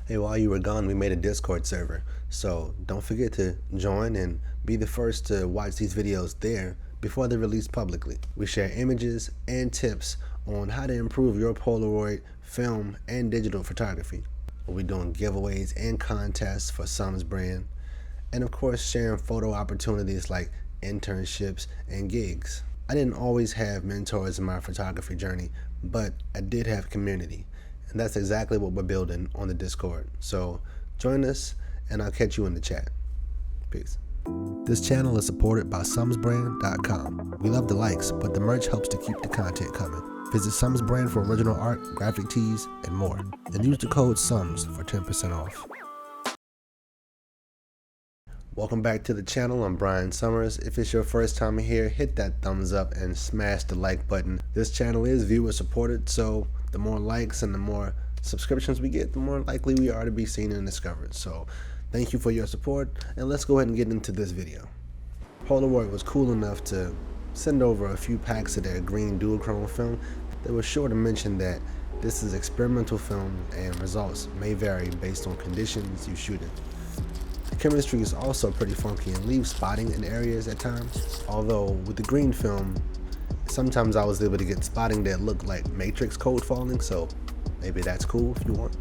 Hey, while you were gone, we made a Discord server, so don't forget to join and be the first to watch these videos there before they're released publicly. We share images and tips on how to improve your Polaroid film and digital photography. We'll be doing giveaways and contests for SX brand, and of course sharing photo opportunities like internships and gigs. I didn't always have mentors in my photography journey, but I did have community. And that's exactly what we're building on the Discord. So join us and I'll catch you in the chat. Peace. This channel is supported by sumsbrand.com. We love the likes, but the merch helps to keep the content coming. Visit SX brand for original art, graphic tees, and more. And use the code SUMS for 10% off. Welcome back to the channel. I'm Bryon Summers. If it's your first time here, hit that thumbs up and smash the like button. This channel is viewer supported, so the more likes and the more subscriptions we get, the more likely we are to be seen and discovered. So thank you for your support, and let's go ahead and get into this video. Polaroid was cool enough to send over a few packs of their green Duochrome film. They were sure to mention that this is experimental film and results may vary based on conditions you shoot in. The chemistry is also pretty funky and leaves spotting in areas at times, although with the green film, sometimes I was able to get spotting that looked like matrix code falling, so maybe that's cool if you want.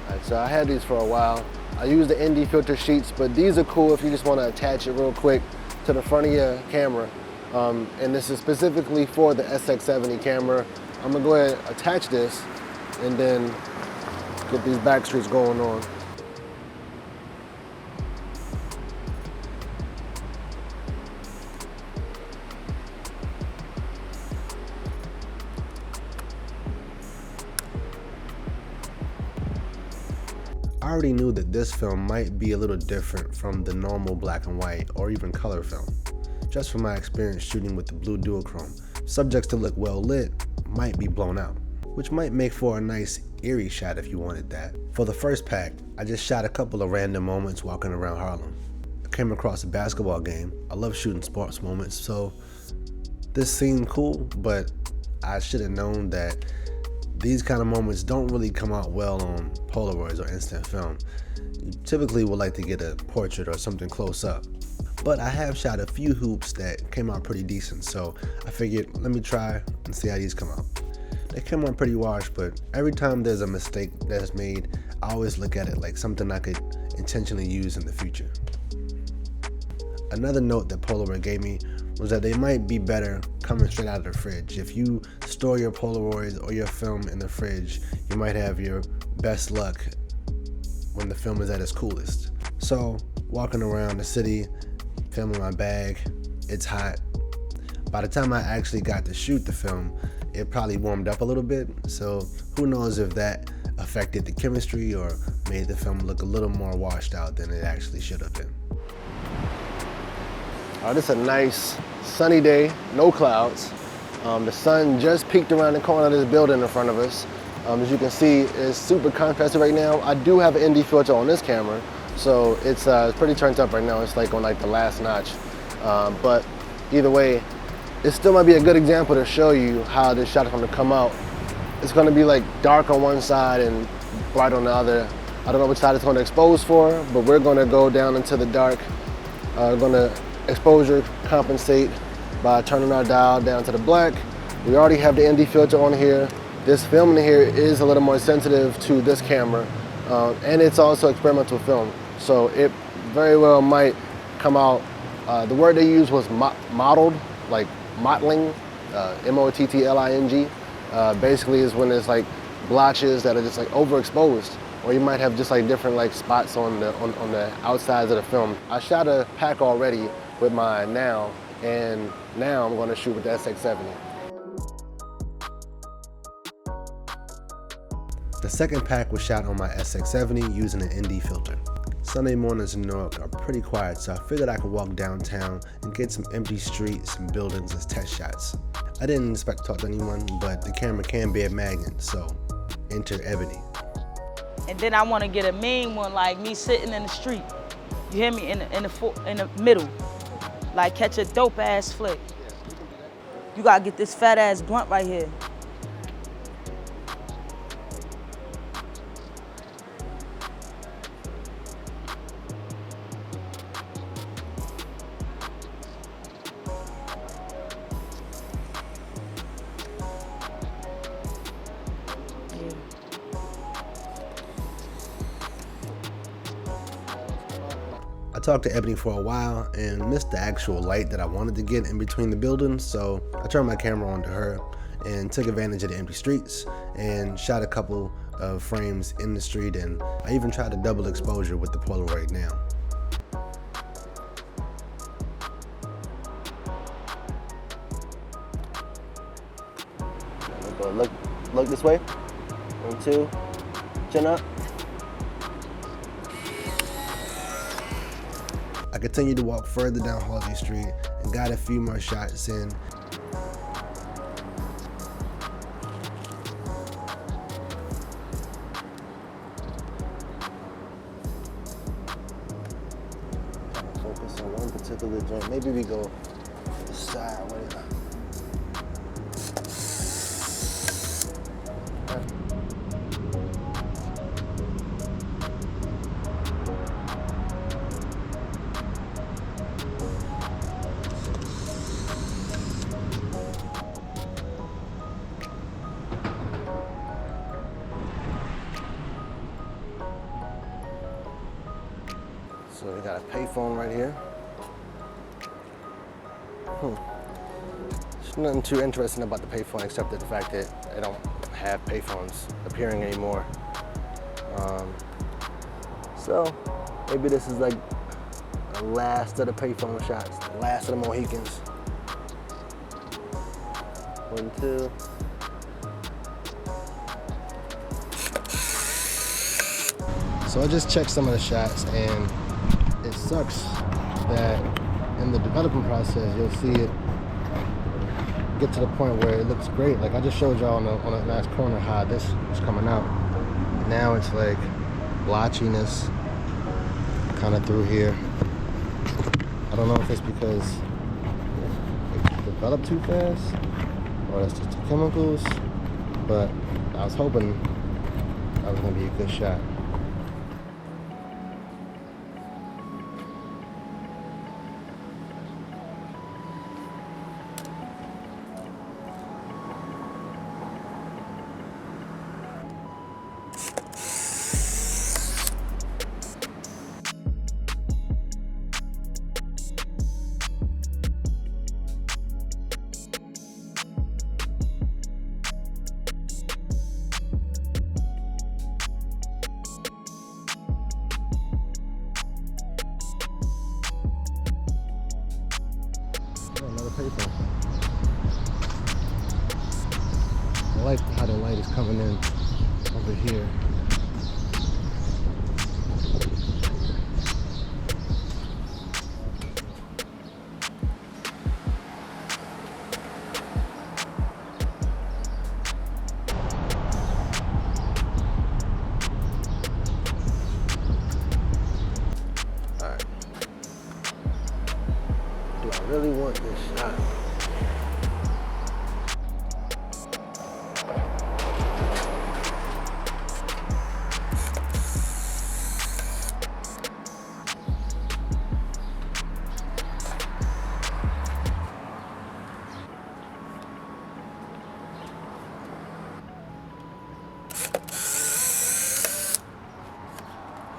Alright, so I had these for a while. I use the ND filter sheets, but these are cool if you just want to attach it real quick to the front of your camera. And this is specifically for the SX-70 camera. I'm gonna go ahead and attach this and then get these back streets going on. I already knew that this film might be a little different from the normal black and white or even color film. Just from my experience shooting with the blue Duochrome, subjects that look well lit might be blown out, which might make for a nice eerie shot if you wanted that. For the first pack, I just shot a couple of random moments walking around Harlem. I came across a basketball game. I love shooting sports moments, so this seemed cool, but I should have known that these kind of moments don't really come out well on Polaroids or instant film. You typically would like to get a portrait or something close up. But I have shot a few hoops that came out pretty decent, so I figured let me try and see how these come out. They came out pretty washed, but every time there's a mistake that's made, I always look at it like something I could intentionally use in the future. Another note that Polaroid gave me was that they might be better coming straight out of the fridge. If you store your Polaroids or your film in the fridge, you might have your best luck when the film is at its coolest. So, walking around the city, filming my bag, it's hot. By the time I actually got to shoot the film, it probably warmed up a little bit, so who knows if that affected the chemistry or made the film look a little more washed out than it actually should have been. This is a nice sunny day, no clouds. The sun just peeked around the corner of this building in front of us. As you can see, it's super contrasted right now. I do have an ND filter on this camera, so it's pretty turned up right now. It's like on like the last notch. But either way, it still might be a good example to show you how this shot is going to come out. It's going to be like dark on one side and bright on the other. I don't know which side it's going to expose for, but we're going to go down into the dark. We're going to exposure compensate by turning our dial down to the black. We already have the ND filter on here. This film in here is a little more sensitive to this camera, and it's also experimental film, so it very well might come out. The word they used was mottled, like mottling, M-O-T-T-L-I-N-G. Basically is when there's like blotches that are just like overexposed, or you might have just like different like spots on the outsides of the film. I shot a pack already with my Now, and now I'm going to shoot with the SX-70. The second pack was shot on my SX-70 using an ND filter. Sunday mornings in Newark are pretty quiet, so I figured I could walk downtown and get some empty streets and buildings as test shots. I didn't expect to talk to anyone, but the camera can be a magnet, so enter Ebony. And then I want to get a mean one, like me sitting in the street. You hear me? In the middle, like catch a dope ass flick. You gotta get this fat ass blunt right here. talked to Ebony for a while and missed the actual light that I wanted to get in between the buildings, so I turned my camera on to her and took advantage of the empty streets and shot a couple of frames in the street, and I even tried a double exposure with the Polaroid Now. Look this way. 1, 2, chin up. I continued to walk further down Halsey Street and got a few more shots in. Focus on one particular joint. Maybe we go sideways. So we got a payphone right here. There's nothing too interesting about the payphone except the fact that they don't have payphones appearing anymore. So maybe this is like the last of the payphone shots, the last of the Mohicans. 1, 2. So I just checked some of the shots, and it sucks that in the development process you'll see it get to the point where it looks great. Like I just showed y'all on the last corner how this was coming out. Now it's like blotchiness kind of through here. I don't know if it's because it developed too fast or that's just the chemicals, but I was hoping that was gonna be a good shot. Another paper. I like how the light is coming in over here. Alright. Do I really want this shot?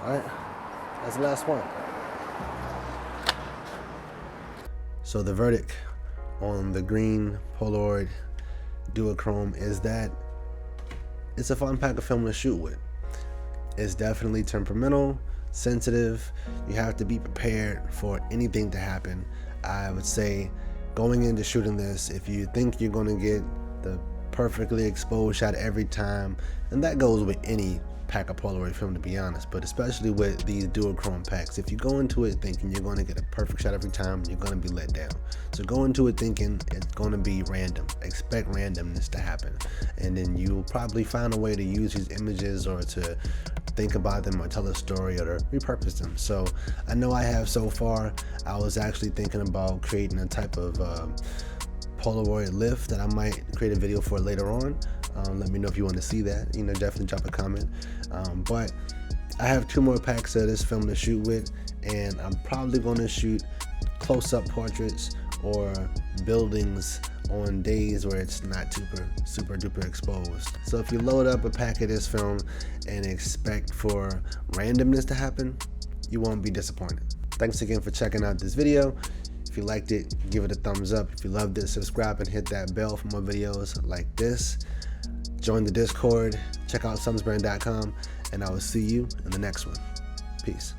All right, that's the last one. So the verdict on the green Polaroid Duochrome is that it's a fun pack of film to shoot with. It's definitely temperamental, sensitive. You have to be prepared for anything to happen. I would say going into shooting this, if you think you're gonna get the perfectly exposed shot every time, and that goes with any pack of Polaroid film, to be honest, but especially with these Duochrome packs, if you go into it thinking you're going to get a perfect shot every time, you're going to be let down. So go into it thinking it's going to be random. Expect randomness to happen, and then you'll probably find a way to use these images or to think about them or tell a story or to repurpose them. So I know I have so far. I was actually thinking about creating a type of Polaroid lift that I might create a video for later on. Let me know if you want to see that. Definitely drop a comment. But I have 2 more packs of this film to shoot with, and I'm probably going to shoot close-up portraits or buildings on days where it's not super duper exposed. So if you load up a pack of this film and expect for randomness to happen, you won't be disappointed. Thanks again for checking out this video. If you liked it, give it a thumbs up. If you loved it, subscribe and hit that bell for more videos like this. Join the Discord, check out sumsbrand.com, and I will see you in the next one. Peace.